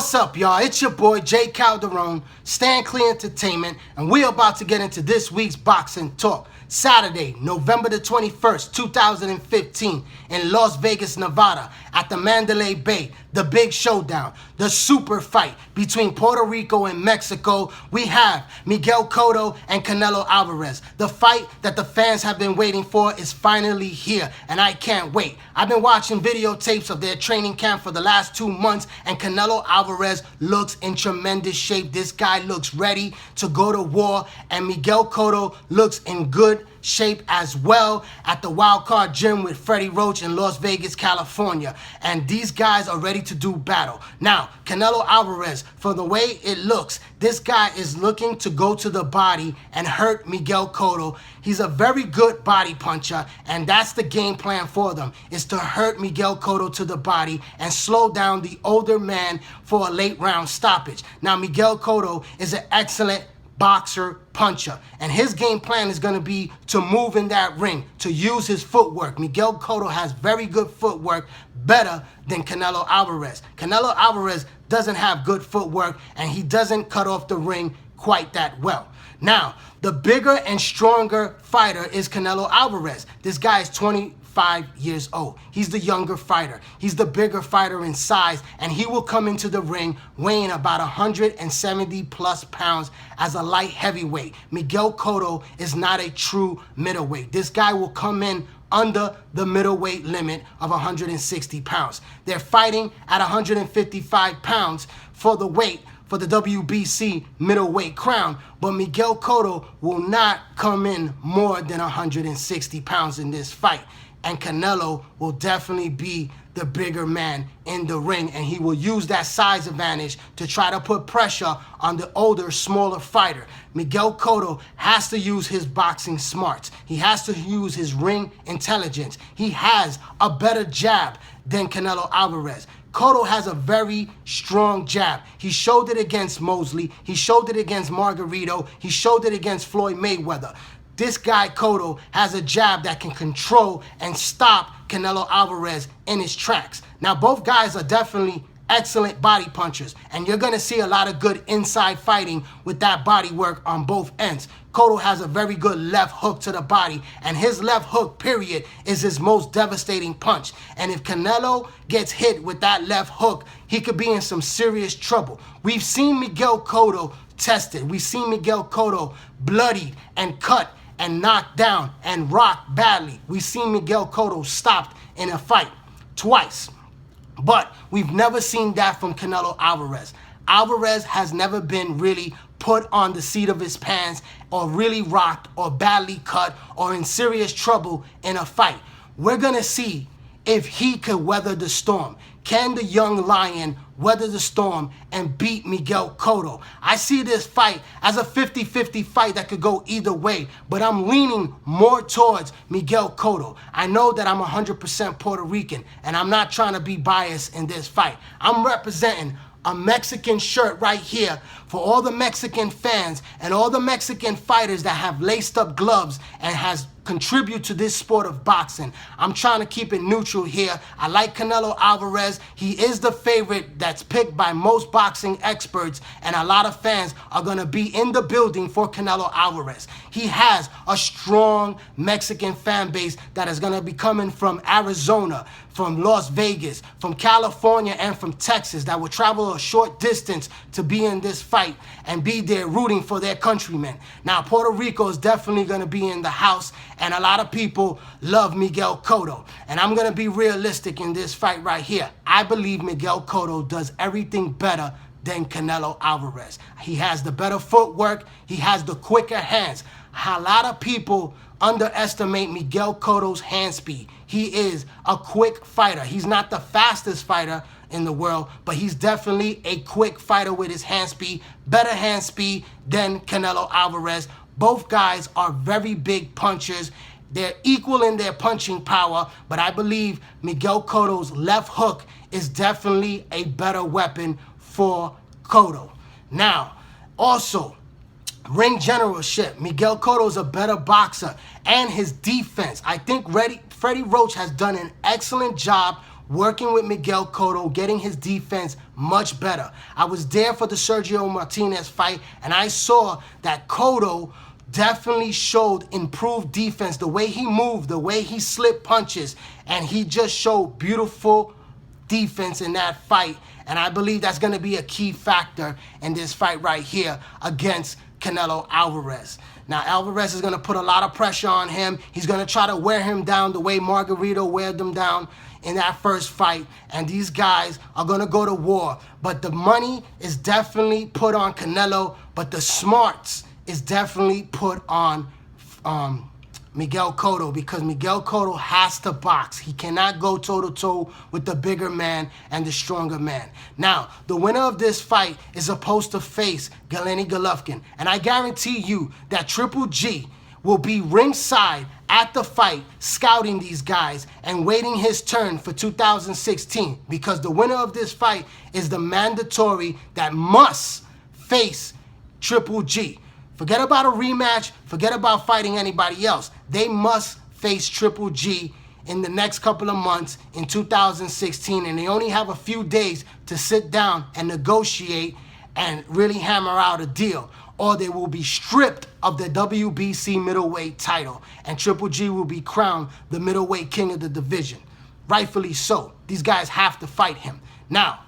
What's up, y'all? It's your boy, Calderon, Stand Clear Entertainment, and we're about to get into this week's boxing talk. Saturday, November the 21st, 2015, in Las Vegas, Nevada, at the Mandalay Bay, the big showdown, the super fight between Puerto Rico and Mexico. We have Miguel Cotto and Canelo Alvarez. The fight that the fans have been waiting for is finally here, and I can't wait. I've been watching videotapes of their training camp for the last 2 months, and Canelo Alvarez looks in tremendous shape. This guy looks ready to go to war, and Miguel Cotto looks in good shape as well at the Wild Card Gym with Freddie Roach in Las Vegas, California. And these guys are ready to do battle. Now, Canelo Alvarez, for the way it looks, this guy is looking to go to the body and hurt Miguel Cotto. He's a very good body puncher, and that's the game plan for them, is to hurt Miguel Cotto to the body and slow down the older man for a late round stoppage. Now, Miguel Cotto is an excellent boxer, puncher, and his game plan is going to be to move in that ring, to use his footwork. Miguel Cotto has very good footwork, better than Canelo Alvarez. Canelo Alvarez doesn't have good footwork, and he doesn't cut off the ring quite that well. Now, the bigger and stronger fighter is Canelo Alvarez. This guy is 25 years old. He's the younger fighter. He's the bigger fighter in size, and he will come into the ring weighing about 170 plus pounds as a light heavyweight. Miguel Cotto is not a true middleweight. This guy will come in under the middleweight limit of 160 pounds. They're fighting at 155 pounds for the weight for the WBC middleweight crown, but Miguel Cotto will not come in more than 160 pounds in this fight. And Canelo will definitely be the bigger man in the ring, and he will use that size advantage to try to put pressure on the older, smaller fighter. Miguel Cotto has to use his boxing smarts. He has to use his ring intelligence. He has a better jab than Canelo Alvarez. Cotto has a very strong jab. He showed it against Mosley. He showed it against Margarito. He showed it against Floyd Mayweather. This guy, Cotto, has a jab that can control and stop Canelo Alvarez in his tracks. Now, both guys are definitely excellent body punchers, and you're going to see a lot of good inside fighting with that body work on both ends. Cotto has a very good left hook to the body, and his left hook, period, is his most devastating punch. And if Canelo gets hit with that left hook, he could be in some serious trouble. We've seen Miguel Cotto tested. We've seen Miguel Cotto bloodied and cut and knocked down and rocked badly. We've seen Miguel Cotto stopped in a fight twice. But we've never seen that from Canelo Alvarez. Alvarez has never been really put on the seat of his pants or really rocked or badly cut or in serious trouble in a fight. We're going to see if he could weather the storm. Can the young lion weather the storm and beat Miguel Cotto? I see this fight as a 50-50 fight that could go either way, but I'm leaning more towards Miguel Cotto. I know that I'm 100% Puerto Rican, and I'm not trying to be biased in this fight. I'm representing a Mexican shirt right here for all the Mexican fans and all the Mexican fighters that have laced up gloves and has contribute to this sport of boxing. I'm trying to keep it neutral here. I like Canelo Alvarez. He is the favorite that's picked by most boxing experts, and a lot of fans are going to be in the building for Canelo Alvarez. He has a strong Mexican fan base that is going to be coming from Arizona, from Las Vegas, from California, and from Texas that will travel a short distance to be in this fight and be there rooting for their countrymen. Now, Puerto Rico is definitely going to be in the house, and a lot of people love Miguel Cotto. And I'm going to be realistic in this fight right here. I believe Miguel Cotto does everything better than Canelo Alvarez. He has the better footwork. He has the quicker hands. A lot of people underestimate Miguel Cotto's hand speed. He is a quick fighter. He's not the fastest fighter in the world, but he's definitely a quick fighter with his hand speed, better hand speed than Canelo Alvarez. Both guys are very big punchers. They're equal in their punching power, but I believe Miguel Cotto's left hook is definitely a better weapon for Cotto. Now, also, ring generalship. Miguel Cotto's a better boxer, and his defense. I think Freddie Roach has done an excellent job working with Miguel Cotto, getting his defense much better. I was there for the Sergio Martinez fight, and I saw that Cotto definitely showed improved defense, the way he moved, the way he slipped punches, and he just showed beautiful defense in that fight. And I believe that's going to be a key factor in this fight right here against Canelo Alvarez. Now, Alvarez is going to put a lot of pressure on him. He's going to try to wear him down the way Margarito wear them down in that first fight. And these guys are going to go to war. But the money is definitely put on Canelo, but the smarts is definitely put on Miguel Cotto, because Miguel Cotto has to box. He cannot go toe-to-toe with the bigger man and the stronger man. Now, the winner of this fight is supposed to face Genndy Golovkin. And I guarantee you that Triple G will be ringside at the fight, scouting these guys and waiting his turn for 2016, because the winner of this fight is the mandatory that must face Triple G. Forget about a rematch. Forget about fighting anybody else. They must face Triple G in the next couple of months in 2016, and they only have a few days to sit down and negotiate and really hammer out a deal, or they will be stripped of the WBC middleweight title, and Triple G will be crowned the middleweight king of the division. Rightfully so. These guys have to fight him. Now,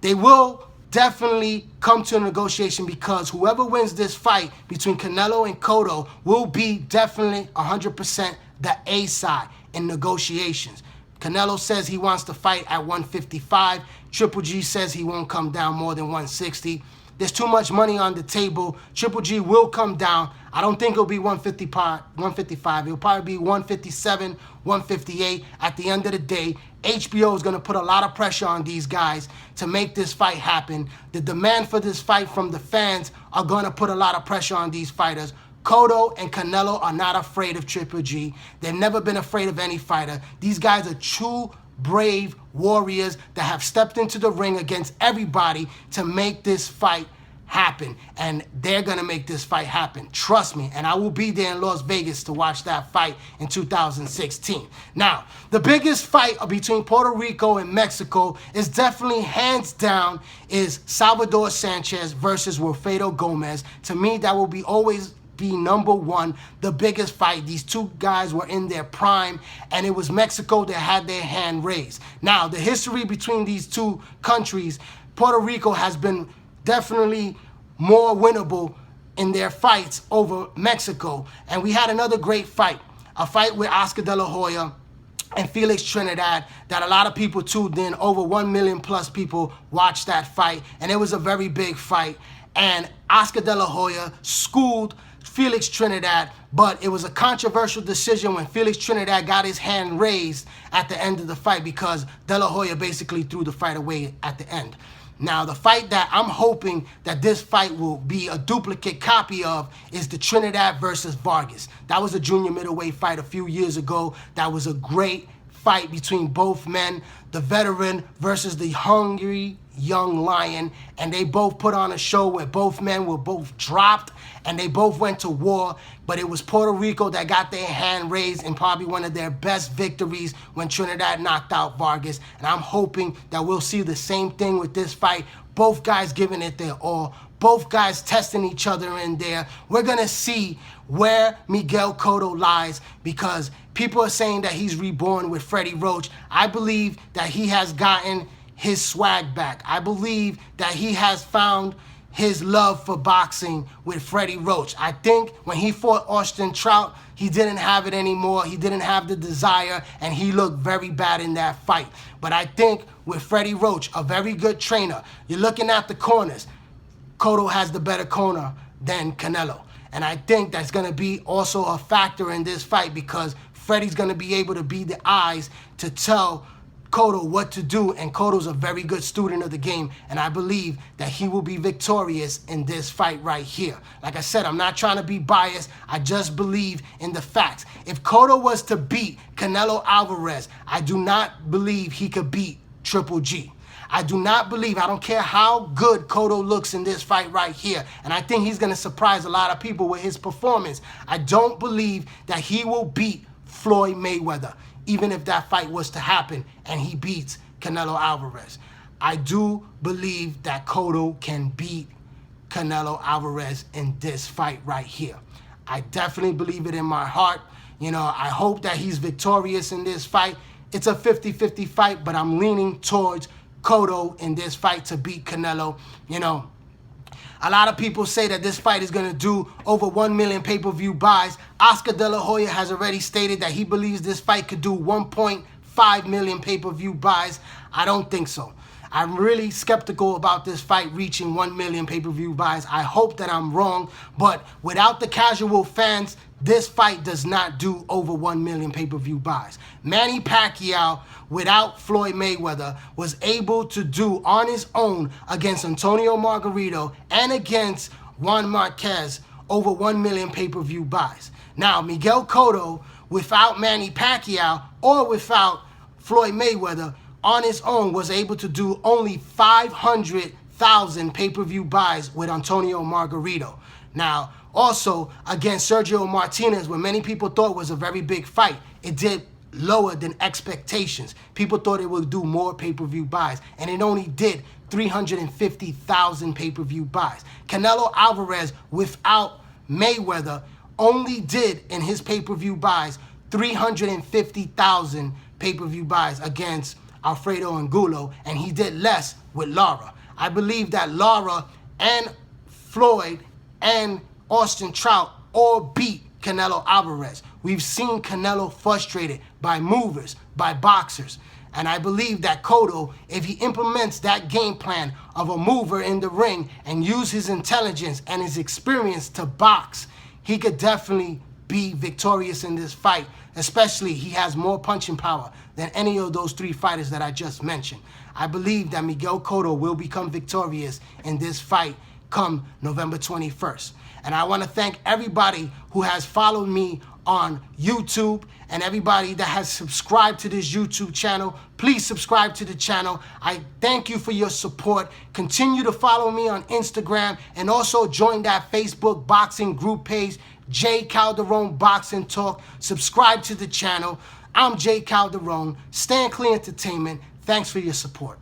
they will definitely come to a negotiation, because whoever wins this fight between Canelo and Cotto will be definitely 100% the A side in negotiations. Canelo says he wants to fight at 155. Triple G says he won't come down more than 160. There's too much money on the table. Triple G will come down. I don't think it'll be 155. It'll probably be 157, 158. At the end of the day, HBO is going to put a lot of pressure on these guys to make this fight happen. The demand for this fight from the fans are going to put a lot of pressure on these fighters. Cotto and Canelo are not afraid of Triple G. They've never been afraid of any fighter. These guys are true brave warriors that have stepped into the ring against everybody to make this fight happen. And they're going to make this fight happen. Trust me. And I will be there in Las Vegas to watch that fight in 2016. Now, the biggest fight between Puerto Rico and Mexico is definitely, hands down, is Salvador Sanchez versus Wilfredo Gomez. To me, that will be always be number one, the biggest fight. These two guys were in their prime, and it was Mexico that had their hand raised. Now, the history between these two countries, Puerto Rico has been definitely more winnable in their fights over Mexico. And we had another great fight, a fight with Oscar De La Hoya and Felix Trinidad that a lot of people tuned in. Over 1 million plus people watched that fight, and it was a very big fight. And Oscar De La Hoya schooled Felix Trinidad, but it was a controversial decision when Felix Trinidad got his hand raised at the end of the fight, because De La Hoya basically threw the fight away at the end. Now, the fight that I'm hoping that this fight will be a duplicate copy of is the Trinidad versus Vargas. That was a junior middleweight fight a few years ago. That was a great fight between both men, the veteran versus the hungry young lion, and they both put on a show where both men were both dropped and they both went to war. But it was Puerto Rico that got their hand raised in probably one of their best victories when Trinidad knocked out Vargas. And I'm hoping that we'll see the same thing with this fight. Both guys giving it their all. Both guys testing each other in there. We're going to see where Miguel Cotto lies, because people are saying that he's reborn with Freddie Roach. I believe that he has gotten his swag back. I believe that he has found his love for boxing with Freddie Roach. I think when he fought Austin Trout, he didn't have it anymore. He didn't have the desire, and he looked very bad in that fight. But I think with Freddie Roach, a very good trainer, you're looking at the corners. Cotto has the better corner than Canelo. And I think that's going to be also a factor in this fight, because Freddie's going to be able to be the eyes to tell Cotto what to do, and Cotto's a very good student of the game, and I believe that he will be victorious in this fight right here. Like I said, I'm not trying to be biased. I just believe in the facts. If Cotto was to beat Canelo Alvarez, I do not believe he could beat Triple G. I do not believe, I don't care how good Cotto looks in this fight right here, and I think he's going to surprise a lot of people with his performance. I don't believe that he will beat Floyd Mayweather. even if that fight was to happen and he beats Canelo Alvarez. I do believe that Cotto can beat Canelo Alvarez in this fight right here. I definitely believe it in my heart. You know, I hope that he's victorious in this fight. It's a 50-50 fight, but I'm leaning towards Cotto in this fight to beat Canelo. You know, a lot of people say that this fight is going to do over 1 million pay-per-view buys. Oscar De La Hoya has already stated that he believes this fight could do 1.5 million pay-per-view buys. I don't think so. I'm really skeptical about this fight reaching 1 million pay-per-view buys. I hope that I'm wrong, but without the casual fans, this fight does not do over 1 million pay-per-view buys. Manny Pacquiao, without Floyd Mayweather, was able to do on his own against Antonio Margarito and against Juan Marquez over 1 million pay-per-view buys. Now, Miguel Cotto, without Manny Pacquiao or without Floyd Mayweather, on his own was able to do only 500,000 pay-per-view buys with Antonio Margarito. Now, also against Sergio Martinez, what many people thought was a very big fight, it did lower than expectations. People thought it would do more pay-per-view buys, and it only did 350,000 pay-per-view buys. Canelo Alvarez, without Mayweather, only did in his pay-per-view buys 350,000 pay-per-view buys against Alfredo Angulo, and he did less with Lara. I believe that Lara and Floyd and Austin Trout all beat Canelo Alvarez. We've seen Canelo frustrated by movers, by boxers. And I believe that Cotto, if he implements that game plan of a mover in the ring and use his intelligence and his experience to box, he could definitely be victorious in this fight. Especially, he has more punching power than any of those three fighters that I just mentioned. I believe that Miguel Cotto will become victorious in this fight come November 21st. And I want to thank everybody who has followed me on YouTube and everybody that has subscribed to this YouTube channel. Please subscribe to the channel. I thank you for your support. Continue to follow me on Instagram and also join that Facebook boxing group page, J. Calderon Boxing Talk. Subscribe to the channel. I'm J. Calderon, Stand Clear Entertainment. Thanks for your support.